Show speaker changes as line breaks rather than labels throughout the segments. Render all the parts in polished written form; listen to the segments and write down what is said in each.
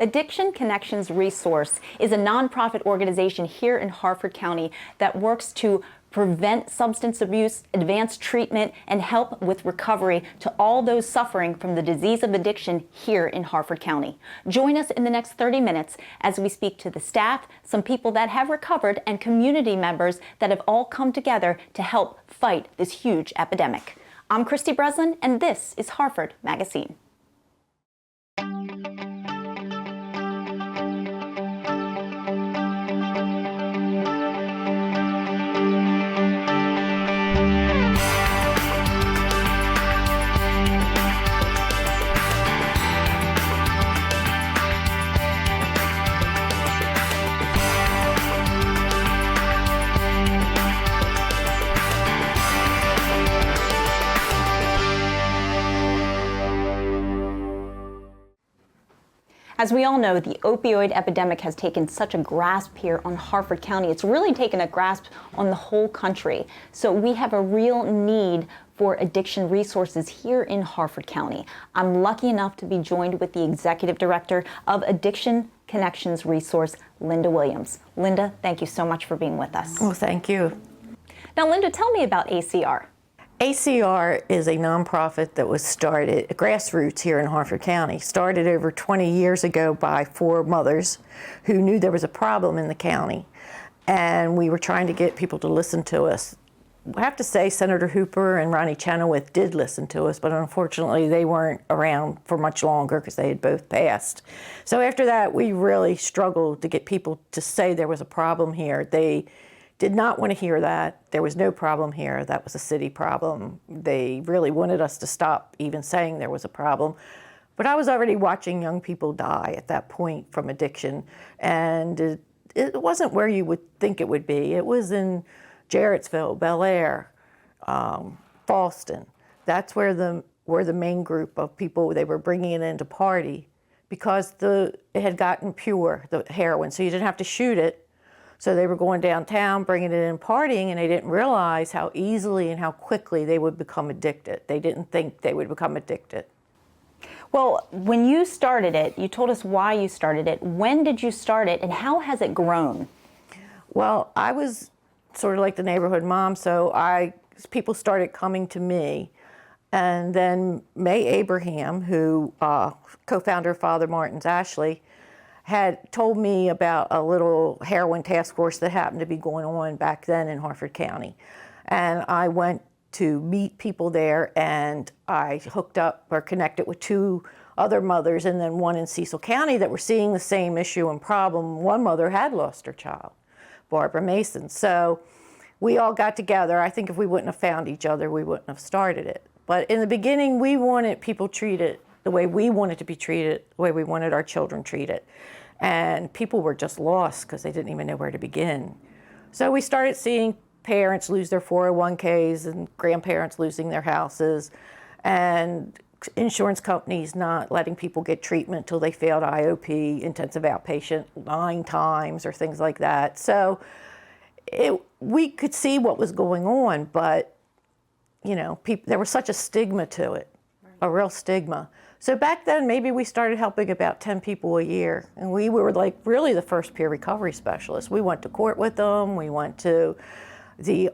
Addiction Connections Resource is a nonprofit organization here in Harford County that works to prevent substance abuse, advance treatment, and help with recovery to all those suffering from the disease of addiction here in Harford County. Join us in the next 30 minutes as we speak to the staff, some people that have recovered, and community members that have all come together to help fight this huge epidemic. I'm Christy Breslin, and this is Harford Magazine. As we all know, the opioid epidemic has taken such a grasp here on Harford County. It's really taken a grasp on the whole country. So we have a real need for addiction resources here in Harford County. I'm lucky enough to be joined with the Executive Director of Addiction Connections Resource, Linda Williams. Linda, thank you so much for being with us.
Well, thank you.
Now, Linda, tell me about ACR.
ACR is a nonprofit that was started, grassroots here in Harford County, started over 20 years ago by 4 mothers who knew there was a problem in the county. And we were trying to get people to listen to us. I have to say Senator Hooper and Ronnie Chenoweth did listen to us, but unfortunately they weren't around for much longer because they had both passed. So after that, we really struggled to get people to say there was a problem here. They did not want to hear that. There was no problem here. That was a city problem. They really wanted us to stop even saying there was a problem. But I was already watching young people die at that point from addiction. And it wasn't where you would think it would be. It was in Jarrettsville, Bel Air, Boston. That's where the main group of people, they were bringing it in to party because it had gotten pure, the heroin. So you didn't have to shoot it. So they were going downtown, bringing it in, partying, and they didn't realize how easily and how quickly they would become addicted. They didn't think they would become addicted.
Well, when you started it, you told us why you started it. When did you start it, and how has it grown?
Well, I was sort of like the neighborhood mom, so people started coming to me. And then May Abraham, who co-founder of Father Martin's Ashley, had told me about a little heroin task force that happened to be going on back then in Harford County. And I went to meet people there, and I hooked up or connected with 2 other mothers and then one in Cecil County that were seeing the same issue and problem. One mother had lost her child, Barbara Mason. So we all got together. I think if we wouldn't have found each other, we wouldn't have started it. But in the beginning, we wanted people treated the way we wanted to be treated, the way we wanted our children treated. And people were just lost because they didn't even know where to begin. So we started seeing parents lose their 401ks and grandparents losing their houses, and insurance companies not letting people get treatment until they failed IOP, intensive outpatient, 9 times or things like that. So we could see what was going on, but there was such a stigma to it, a real stigma. So back then, maybe we started helping about 10 people a year, and we were like really the first peer recovery specialists. We went to court with them, we went to the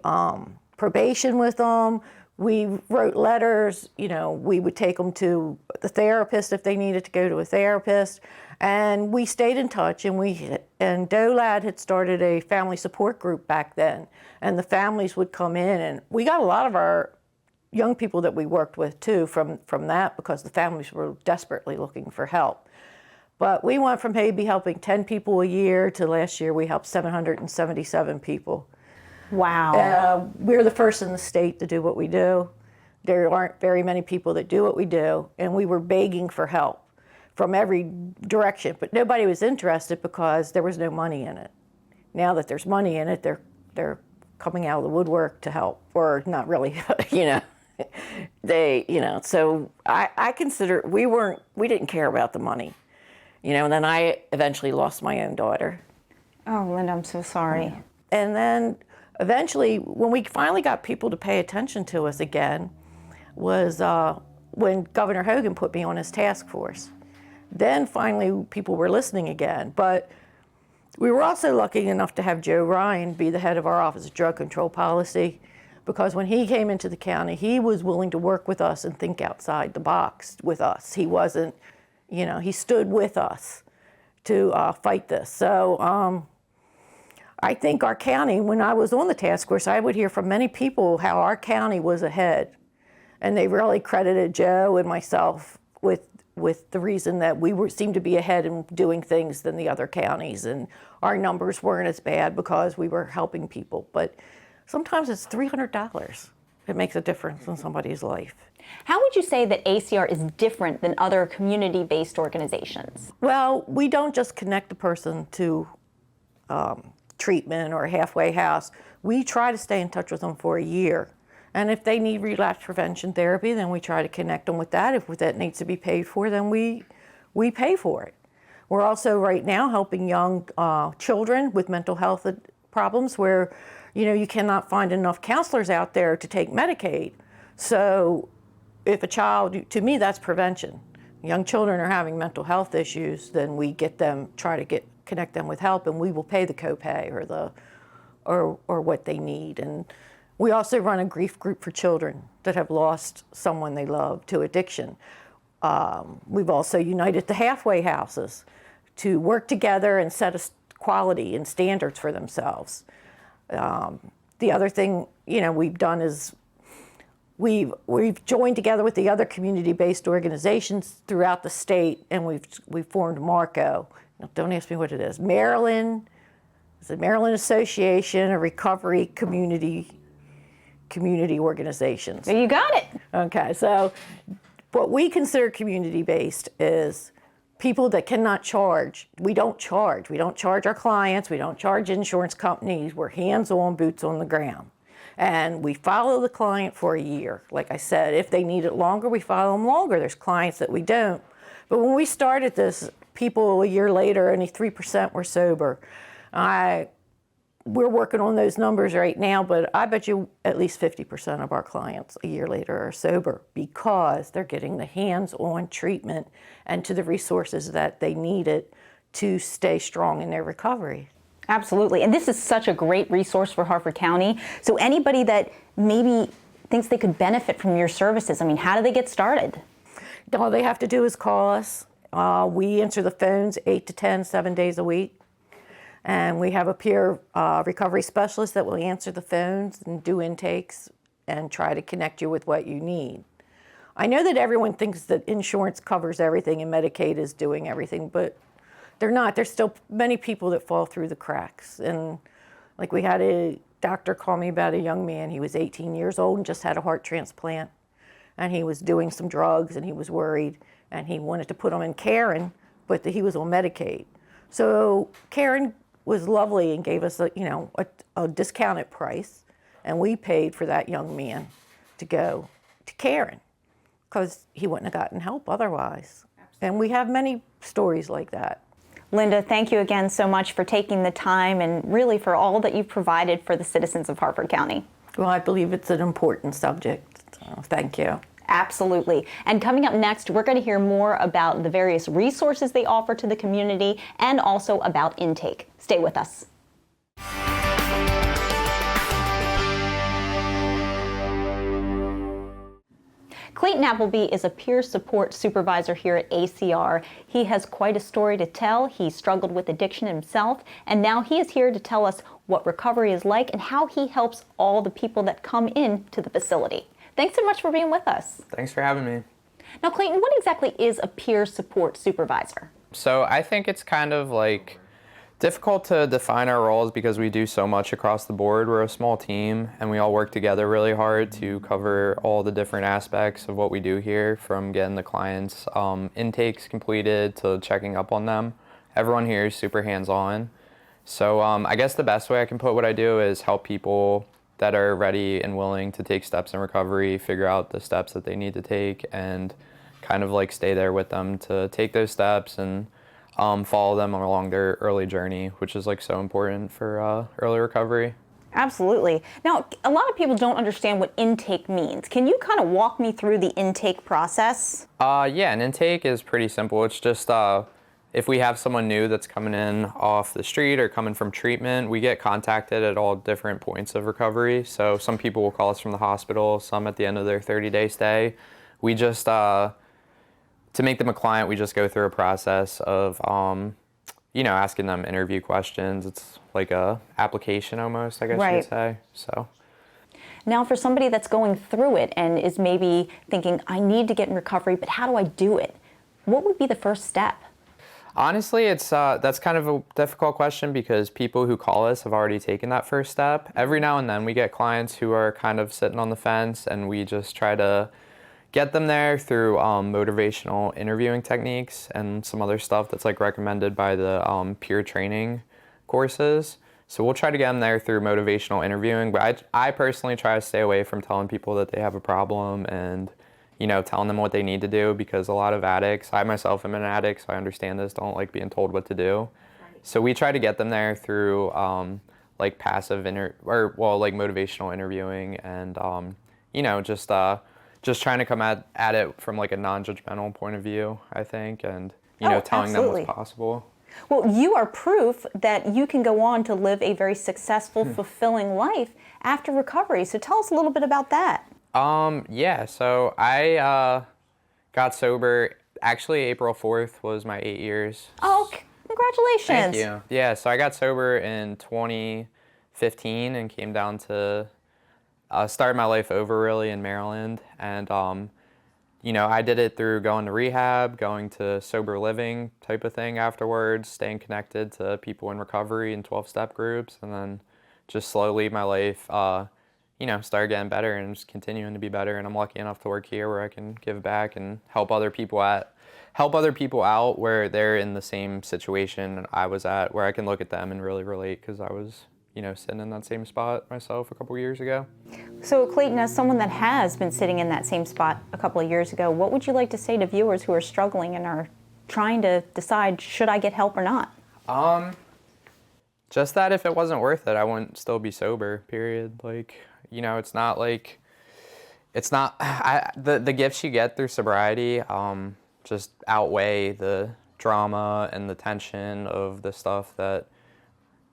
probation with them, we wrote letters, we would take them to the therapist if they needed to go to a therapist, and we stayed in touch, and DOLAD had started a family support group back then, and the families would come in, and we got a lot of our young people that we worked with too from that because the families were desperately looking for help. But we went from maybe helping 10 people a year to last year we helped 777 people.
Wow.
We're the first in the state to do what we do. There aren't very many people that do what we do, and we were begging for help from every direction, but nobody was interested because there was no money in it. Now that there's money in it, they're coming out of the woodwork to help, or not really, so I consider we didn't care about the money, and then I eventually lost my own daughter.
Oh, Linda, I'm so sorry.
Yeah. And then eventually, when we finally got people to pay attention to us again, was when Governor Hogan put me on his task force. Then finally people were listening again. But we were also lucky enough to have Joe Ryan be the head of our Office of Drug Control Policy, because when he came into the county, he was willing to work with us and think outside the box with us. He wasn't, he stood with us to fight this. So I think our county, when I was on the task force, I would hear from many people how our county was ahead. And they really credited Joe and myself with the reason that we seemed to be ahead in doing things than the other counties. And our numbers weren't as bad because we were helping people. But sometimes it's $300. It makes a difference in somebody's life.
How would you say that ACR is different than other community-based organizations?
Well, we don't just connect the person to treatment or a halfway house. We try to stay in touch with them for a year. And if they need relapse prevention therapy, then we try to connect them with that. If that needs to be paid for, then we pay for it. We're also right now helping young children with mental health problems where, you cannot find enough counselors out there to take Medicaid. So if a child, to me, that's prevention. Young children are having mental health issues, then we try to connect them with help, and we will pay the copay or what they need. And we also run a grief group for children that have lost someone they love to addiction. We've also united the halfway houses to work together and set a quality and standards for themselves. The other thing, we've done is we've joined together with the other community-based organizations throughout the state, and we've formed MARCO. Now, don't ask me what it is. Maryland Association of Recovery Community Organizations.
You got it.
Okay, so what we consider community-based is people that cannot charge. We don't charge. We don't charge our clients. We don't charge insurance companies. We're hands-on, boots on the ground. And we follow the client for a year. Like I said, if they need it longer, we follow them longer. There's clients that we don't. But when we started this, people a year later, only 3% were sober. We're working on those numbers right now, but I bet you at least 50% of our clients a year later are sober because they're getting the hands-on treatment and to the resources that they needed to stay strong in their recovery.
Absolutely. And this is such a great resource for Harford County. So anybody that maybe thinks they could benefit from your services, how do they get started?
All they have to do is call us. We answer the phones 8 to 10, 7 days a week. And we have a peer recovery specialist that will answer the phones and do intakes and try to connect you with what you need. I know that everyone thinks that insurance covers everything and Medicaid is doing everything, but they're not. There's still many people that fall through the cracks. And like we had a doctor call me about a young man. He was 18 years old and just had a heart transplant. And he was doing some drugs and he was worried. And he wanted to put him in Karen, but he was on Medicaid. So Karen was lovely and gave us a discounted price, and we paid for that young man to go to Karen because he wouldn't have gotten help otherwise. Absolutely. And we have many stories like that.
Linda, thank you again so much for taking the time and really for all that you've provided for the citizens of Harford County.
Well, I believe it's an important subject, so thank you.
Absolutely. And coming up next, we're going to hear more about the various resources they offer to the community and also about intake. Stay with us. Clayton Appleby is a peer support supervisor here at ACR. He has quite a story to tell. He struggled with addiction himself, and now he is here to tell us what recovery is like and how he helps all the people that come in to the facility. Thanks so much for being with us.
Thanks for having me.
Now, Clayton, what exactly is a peer support supervisor?
So I think it's kind of difficult to define our roles because we do so much across the board. We're a small team and we all work together really hard to cover all the different aspects of what we do here, from getting the clients' intakes completed to checking up on them. Everyone here is super hands-on. So I guess the best way I can put what I do is help people that are ready and willing to take steps in recovery, figure out the steps that they need to take, and kind of stay there with them to take those steps and follow them along their early journey, which is so important for early recovery.
Absolutely. Now, a lot of people don't understand what intake means. Can you kind of walk me through the intake process?
Yeah, an intake is pretty simple. It's just if we have someone new that's coming in off the street or coming from treatment, we get contacted at all different points of recovery. So some people will call us from the hospital, some at the end of their 30-day stay. We just, to make them a client, we just go through a process of, asking them interview questions. It's like a application almost, I guess you could say. So.
Now, for somebody that's going through it and is maybe thinking, I need to get in recovery, but how do I do it? What would be the first step?
Honestly, that's kind of a difficult question because people who call us have already taken that first step. Every now and then we get clients who are kind of sitting on the fence, and we just try to get them there through motivational interviewing techniques and some other stuff that's like recommended by the peer training courses. So we'll try to get them there through motivational interviewing, but I personally try to stay away from telling people that they have a problem and telling them what they need to do, because a lot of addicts, I myself am an addict, so I understand this, don't like being told what to do. So we try to get them there through like motivational interviewing and just trying to come at it from like a non-judgmental point of view, I think, and telling them what's possible.
Well, you are proof that you can go on to live a very successful, fulfilling life after recovery. So tell us a little bit about that.
Yeah, so I got sober, actually April 4th was my 8 years.
Oh, congratulations.
Thank you. Yeah, so I got sober in 2015 and came down to start my life over really in Maryland. And, I did it through going to rehab, going to sober living type of thing afterwards, staying connected to people in recovery in 12-step groups, and then just slowly my life, started getting better and just continuing to be better. And I'm lucky enough to work here where I can give back and help other people out where they're in the same situation I was at, where I can look at them and really relate, because I was sitting in that same spot myself a couple years ago.
So Clayton, as someone that has been sitting in that same spot a couple of years ago, what would you like to say to viewers who are struggling and are trying to decide, should I get help or not?
Just that if it wasn't worth it, I wouldn't still be sober, period. Like, it's not like, the gifts you get through sobriety just outweigh the drama and the tension of the stuff that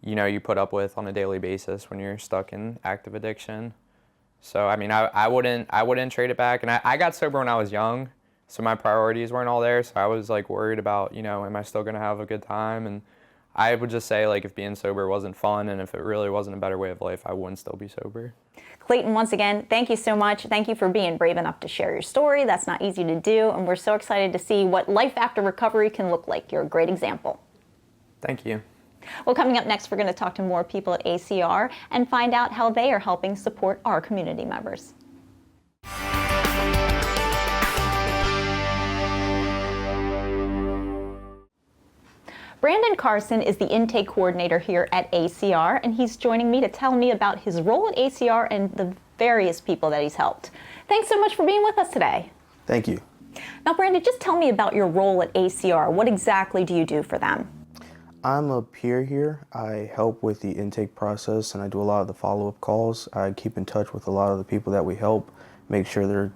you put up with on a daily basis when you're stuck in active addiction. So, I mean, I wouldn't trade it back. And I got sober when I was young, so my priorities weren't all there. So I was like worried about, am I still going to have a good time? And I would just say, like, if being sober wasn't fun and if it really wasn't a better way of life, I wouldn't still be sober.
Clayton, once again, thank you so much. Thank you for being brave enough to share your story. That's not easy to do. And we're so excited to see what life after recovery can look like. You're a great example.
Thank you.
Well, coming up next, we're going to talk to more people at ACR and find out how they are helping support our community members. Brandon Carson is the intake coordinator here at ACR, and he's joining me to tell me about his role at ACR and the various people that he's helped. Thanks so much for being with us today.
Thank you.
Now, Brandon, just tell me about your role at ACR. What exactly do you do for them?
I'm a peer here. I help with the intake process and I do a lot of the follow-up calls. I keep in touch with a lot of the people that we help, make sure their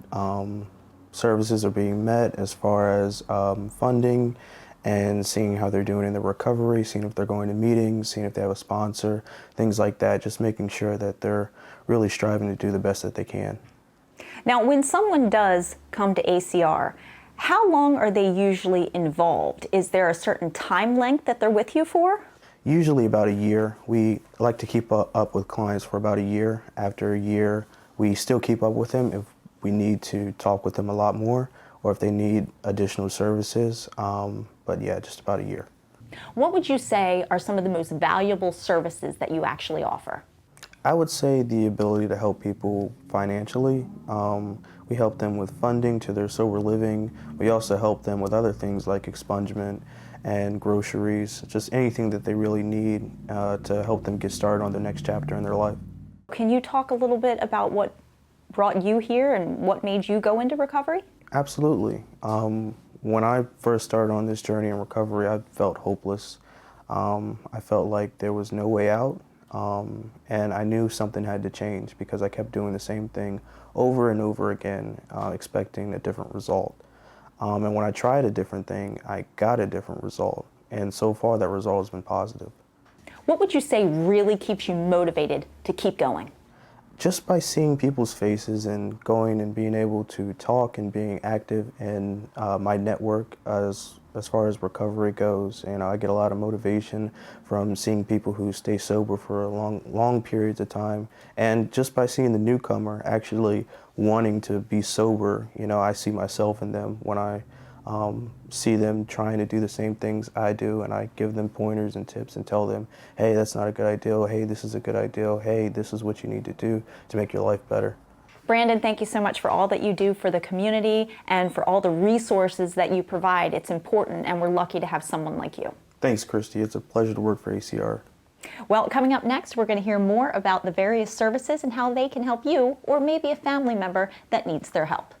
services are being met as far as funding, and seeing how they're doing in the recovery, seeing if they're going to meetings, seeing if they have a sponsor, things like that, just making sure that they're really striving to do the best that they can.
Now, when someone does come to ACR, how long are they usually involved? Is there a certain time length that they're with you for?
Usually about a year. We like to keep up with clients for about a year. After a year, we still keep up with them if we need to talk with them a lot more or if they need additional services. But yeah, just about a year.
What would you say are some of the most valuable services that you actually offer?
I would say the ability to help people financially. We help them with funding to their sober living. We also help them with other things like expungement and groceries, just anything that they really need to help them get started on their next chapter in their life.
Can you talk a little bit about what brought you here and what made you go into recovery?
Absolutely. When I first started on this journey in recovery, I felt hopeless. I felt like there was no way out. And I knew something had to change because I kept doing the same thing over and over again, expecting a different result. And when I tried a different thing, I got a different result. And so far, that result has been positive.
What would you say really keeps you motivated to keep going?
Just by seeing people's faces and going and being able to talk and being active in my network as far as recovery goes, and I get a lot of motivation from seeing people who stay sober for long periods of time, and just by seeing the newcomer actually wanting to be sober, I see myself in them when I see them trying to do the same things I do, and I give them pointers and tips and tell them, hey, that's not a good idea. Hey, this is a good idea. Hey, this is what you need to do to make your life better.
Brandon, thank you so much for all that you do for the community and for all the resources that you provide. It's important, and we're lucky to have someone like you.
Thanks, Christy. It's a pleasure to work for ACR.
Well, coming up next, we're going to hear more about the various services and how they can help you or maybe a family member that needs their help.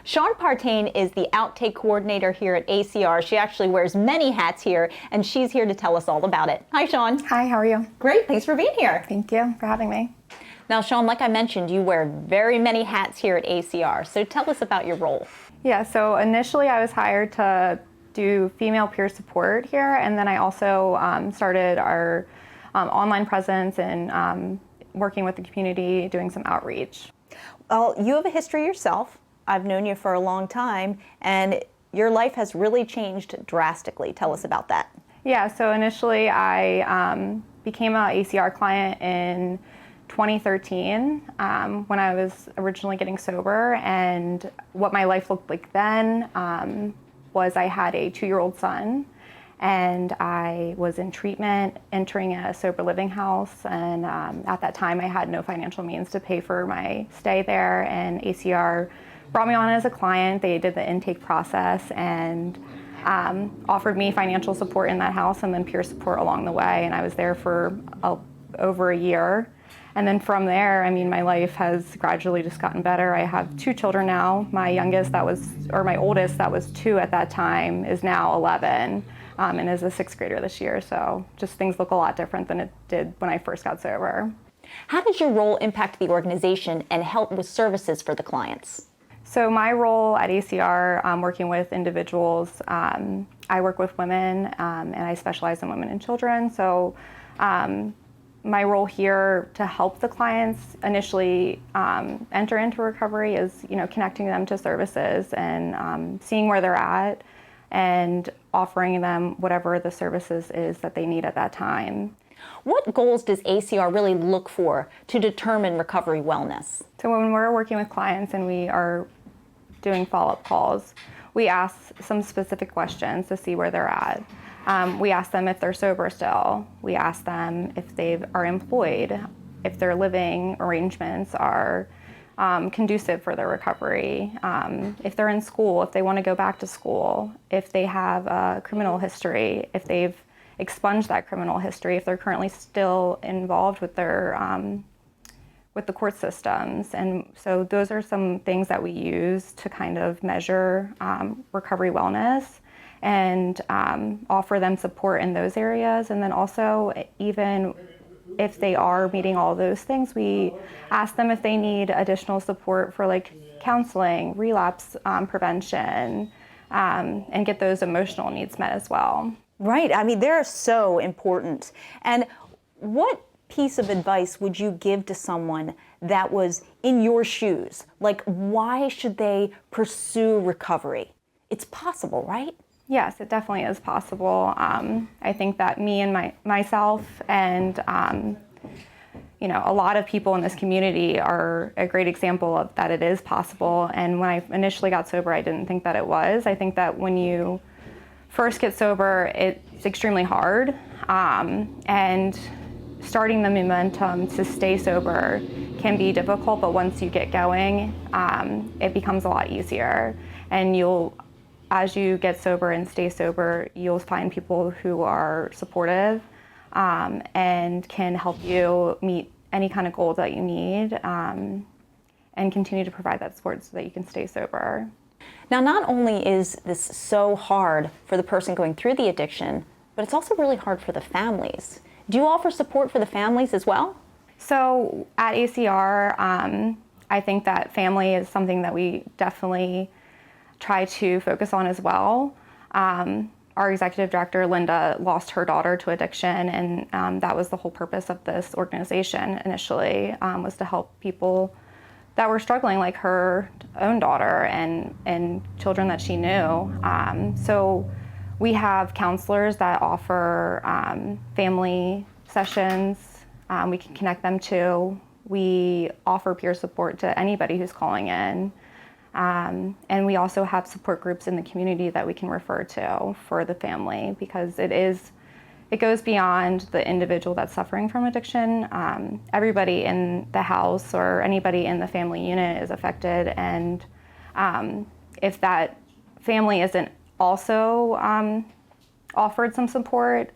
Sean Partain is the outtake coordinator here at ACR. She actually wears many hats here, and she's here to tell us all about it. Hi, Sean.
Hi, how are you?
Great, thanks for being here.
Thank you for having me.
Now, Sean, like I mentioned, you wear very many hats here at ACR, so tell us about your role.
Yeah, so initially I was hired to do female peer support here, and then I also started our online presence and working with the community, doing some outreach.
Well, you have a history yourself. I've known you for a long time, and your life has really changed drastically. Tell us about that.
Yeah, so initially I became an ACR client in 2013 when I was originally getting sober, and what my life looked like then was I had a 2-year-old son, and I was in treatment, entering a sober living house, and at that time I had no financial means to pay for my stay there, and ACR brought me on as a client. They did the intake process and offered me financial support in that house and then peer support along the way, and I was there for over a year. And then from there, I mean, my life has gradually just gotten better. I have 2 children now. My oldest, that was 2 at that time, is now 11 and is a 6th grader this year. So just things look a lot different than it did when I first got sober.
How does your role impact the organization and help with services for the clients?
So my role at ACR, working with individuals, I work with women and I specialize in women and children. So my role here to help the clients initially enter into recovery is, connecting them to services and seeing where they're at and offering them whatever the services is that they need at that time.
What goals does ACR really look for to determine recovery wellness?
So when we're working with clients and we are doing follow-up calls, we ask some specific questions to see where they're at. We ask them if they're sober still. We ask them if they are employed, if their living arrangements are conducive for their recovery, if they're in school, if they want to go back to school, if they have a criminal history, if they've expunged that criminal history, if they're currently still involved with their with the court systems. And so those are some things that we use to kind of measure recovery wellness and offer them support in those areas. And then also, even if they are meeting all those things, we ask them if they need additional support for like counseling, relapse prevention, and get those emotional needs met as well.
Right. I mean, they're so important. And what piece of advice would you give to someone that was in your shoes? Like, why should they pursue recovery? It's possible, right?
Yes, it definitely is possible. I think that me and myself and a lot of people in this community are a great example of that it is possible. And when I initially got sober, I didn't think that it was. I think that when you first get sober, it's extremely hard. And starting the momentum to stay sober can be difficult, but once you get going, it becomes a lot easier. And as you get sober and stay sober, you'll find people who are supportive and can help you meet any kind of goal that you need and continue to provide that support so that you can stay sober.
Now, not only is this so hard for the person going through the addiction, but it's also really hard for the families. Do you offer support for the families as well?
So at ACR, I think that family is something that we definitely try to focus on as well. Our executive director, Linda, lost her daughter to addiction, and that was the whole purpose of this organization initially, was to help people that were struggling, like her own daughter and children that she knew. So we have counselors that offer family sessions. We can connect them to. We offer peer support to anybody who's calling in. And we also have support groups in the community that we can refer to for the family, because it goes beyond the individual that's suffering from addiction. Everybody in the house or anybody in the family unit is affected, and if that family isn't also offered some support,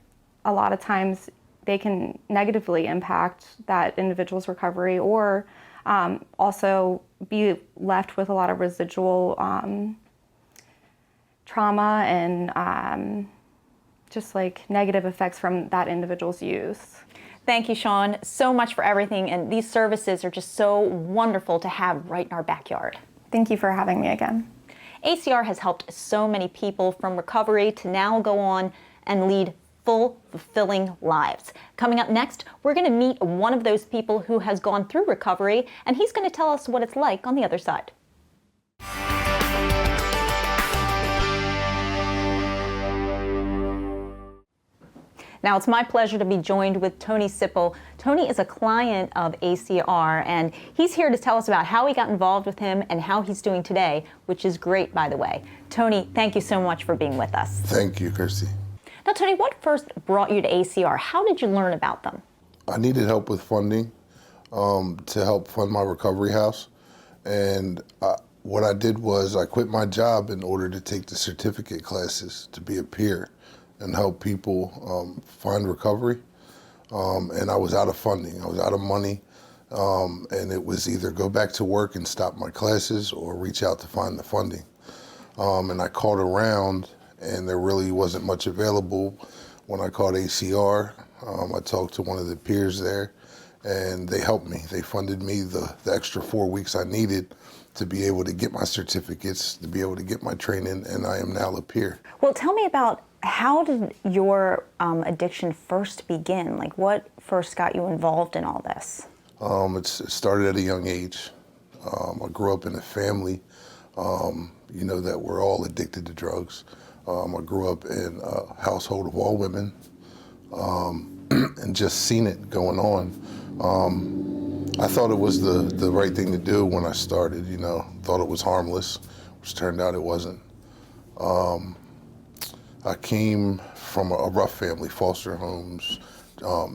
a lot of times they can negatively impact that individual's recovery, or also be left with a lot of residual trauma and just like negative effects from that individual's use.
Thank you, Sean, so much for everything. And these services are just so wonderful to have right in our backyard.
Thank you for having me again.
ACR has helped so many people from recovery to now go on and lead full, fulfilling lives. Coming up next, we're going to meet one of those people who has gone through recovery, and he's going to tell us what it's like on the other side. Now, it's my pleasure to be joined with Tony Sipple. Tony is a client of ACR, and he's here to tell us about how he got involved with him and how he's doing today, which is great, by the way. Tony, thank you so much for being with us.
Thank you, Kirsty.
Now, Tony, what first brought you to ACR? How did you learn about them?
I needed help with funding to help fund my recovery house. And what I did was I quit my job in order to take the certificate classes to be a peer and help people find recovery. And I was out of funding. I was out of money. And it was either go back to work and stop my classes or reach out to find the funding. And I called around, and there really wasn't much available. When I called ACR, I talked to one of the peers there, and they helped me. They funded me the extra 4 weeks I needed to be able to get my certificates, to be able to get my training, and I am now a peer.
Well, tell me about how did your addiction first begin? Like, what first got you involved in all this?
It started at a young age. I grew up in a family, that we're all addicted to drugs. I grew up in a household of all women, and just seen it going on. I thought it was the right thing to do when I started, thought it was harmless, which turned out it wasn't. I came from a rough family, foster homes,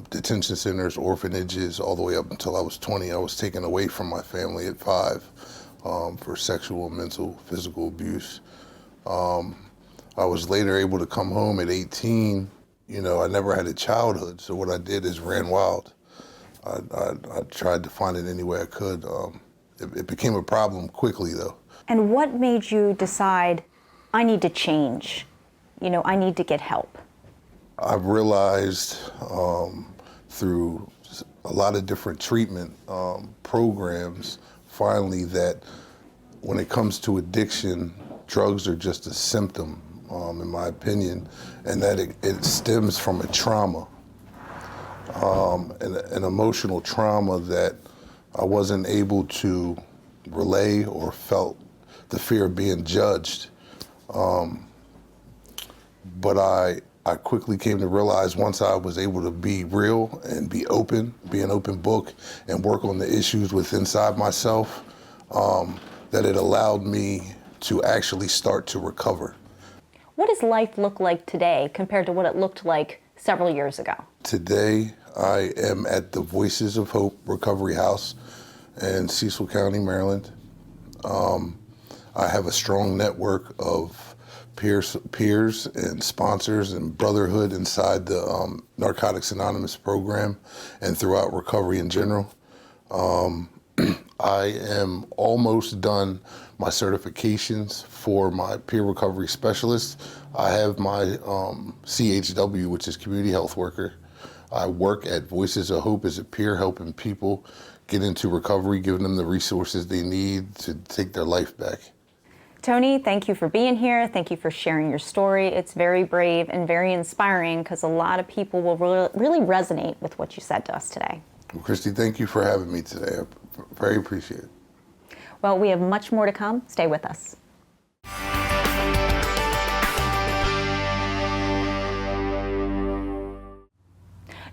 detention centers, orphanages, all the way up until I was 20. I was taken away from my family at 5 for sexual, mental, physical abuse. I was later able to come home at 18. I never had a childhood, so what I did is ran wild. I tried to find it any way I could. It became a problem quickly, though.
And what made you decide, I need to change? I need to get help?
I've realized through a lot of different treatment programs, finally, that when it comes to addiction, drugs are just a symptom, in my opinion, and that it stems from a trauma, an emotional trauma that I wasn't able to relay or felt the fear of being judged. But I quickly came to realize once I was able to be real and be open, be an open book, and work on the issues within inside myself, that it allowed me to actually start to recover.
What does life look like today compared to what it looked like several years ago?
Today, I am at the Voices of Hope Recovery House in Cecil County, Maryland. I have a strong network of peers and sponsors and brotherhood inside the Narcotics Anonymous program and throughout recovery in general. I am almost done my certifications for my peer recovery specialist. I have my CHW, which is community health worker. I work at Voices of Hope as a peer, helping people get into recovery, giving them the resources they need to take their life back.
Tony, thank you for being here. Thank you for sharing your story. It's very brave and very inspiring because a lot of people will really resonate with what you said to us today.
Well, Christy, thank you for having me today. I very appreciate it.
Well, we have much more to come. Stay with us.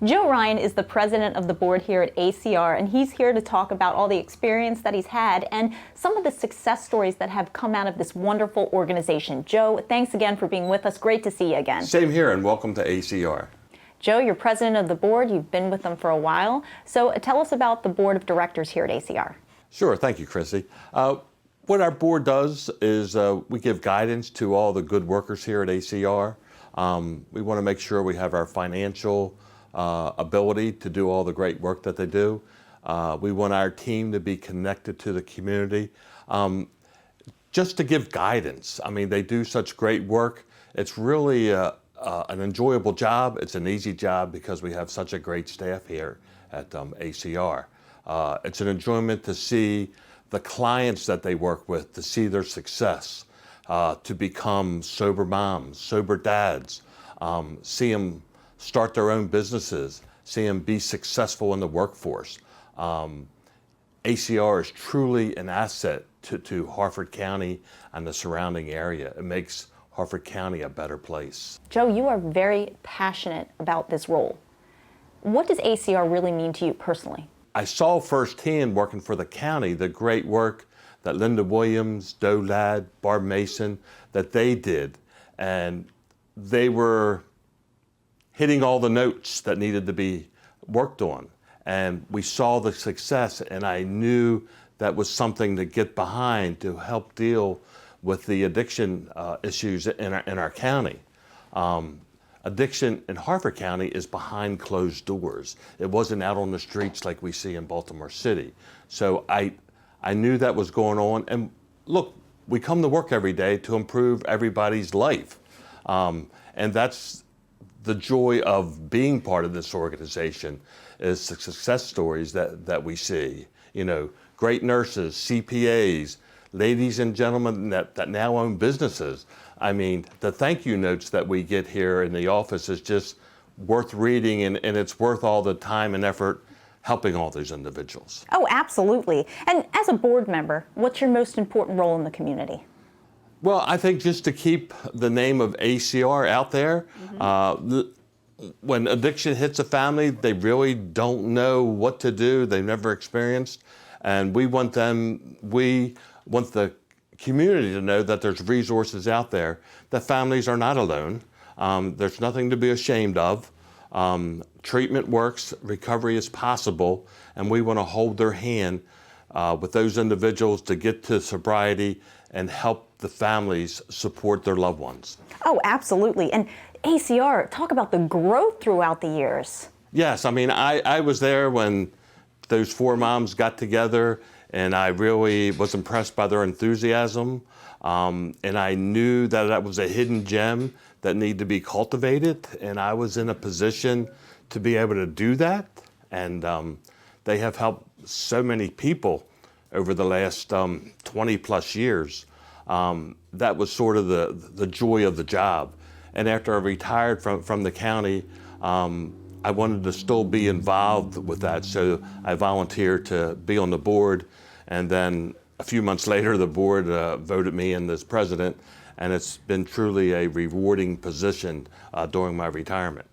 Joe Ryan is the president of the board here at ACR, and he's here to talk about all the experience that he's had and some of the success stories that have come out of this wonderful organization. Joe, thanks again for being with us. Great to see you again.
Same here, and welcome to ACR.
Joe, you're president of the board. You've been with them for a while. So tell us about the board of directors here at ACR.
Sure, thank you, Chrissy. What our board does is we give guidance to all the good workers here at ACR. We want to make sure we have our financial ability to do all the great work that they do. We want our team to be connected to the community. Just to give guidance. I mean, they do such great work. It's really an enjoyable job. It's an easy job because we have such a great staff here at ACR. It's an enjoyment to see the clients that they work with, to see their success, to become sober moms, sober dads, see them start their own businesses, see them be successful in the workforce. ACR is truly an asset to Harford County and the surrounding area. It makes Harford County a better place.
Joe, you are very passionate about this role. What does ACR really mean to you personally?
I saw firsthand working for the county the great work that Linda Williams, Doe Ladd, Barb Mason, that they did. And they were hitting all the notes that needed to be worked on. And we saw the success, and I knew that was something to get behind to help deal with the addiction issues in our county. Addiction in Harford County is behind closed doors. It wasn't out on the streets like we see in Baltimore City. So I knew that was going on. And look, we come to work every day to improve everybody's life. And that's the joy of being part of this organization, is the success stories that we see. You know, great nurses, CPAs, ladies and gentlemen that now own businesses. I mean, the thank you notes that we get here in the office is just worth reading, and it's worth all the time and effort helping all those individuals.
Oh, absolutely. And as a board member, what's your most important role in the community?
Well, I think just to keep the name of ACR out there. When addiction hits a family, they really don't know what to do. They've never experienced. And we want the community to know that there's resources out there, that families are not alone. There's nothing to be ashamed of. Treatment works, recovery is possible, and we want to hold their hand with those individuals to get to sobriety and help the families support their loved ones.
Oh, absolutely. And ACR, talk about the growth throughout the years.
Yes, I mean, I was there when those four moms got together, and I really was impressed by their enthusiasm. And I knew that was a hidden gem that needed to be cultivated, and I was in a position to be able to do that. And they have helped so many people over the last 20 plus years. That was sort of the joy of the job. And after I retired from the county, I wanted to still be involved with that, so I volunteered to be on the board. And then a few months later, the board voted me in as president, and it's been truly a rewarding position during my retirement.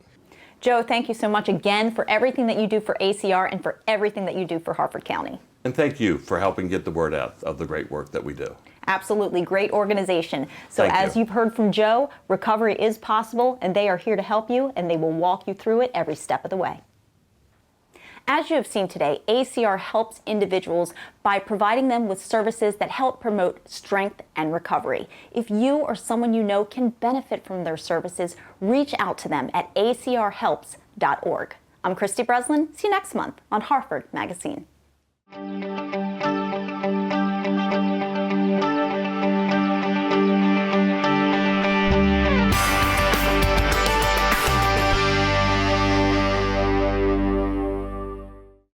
Joe, thank you so much again for everything that you do for ACR and for everything that you do for Harford County.
And thank you for helping get the word out of the great work that we do.
Absolutely, great organization. So
Thank
as
you.
you've heard from Joe, recovery is possible, and they are here to help you, and they will walk you through it every step of the way. As you have seen today, ACR helps individuals by providing them with services that help promote strength and recovery. If you or someone you know can benefit from their services, reach out to them at acrhelps.org. I'm Christy Breslin. See you next month on Harford Magazine. you.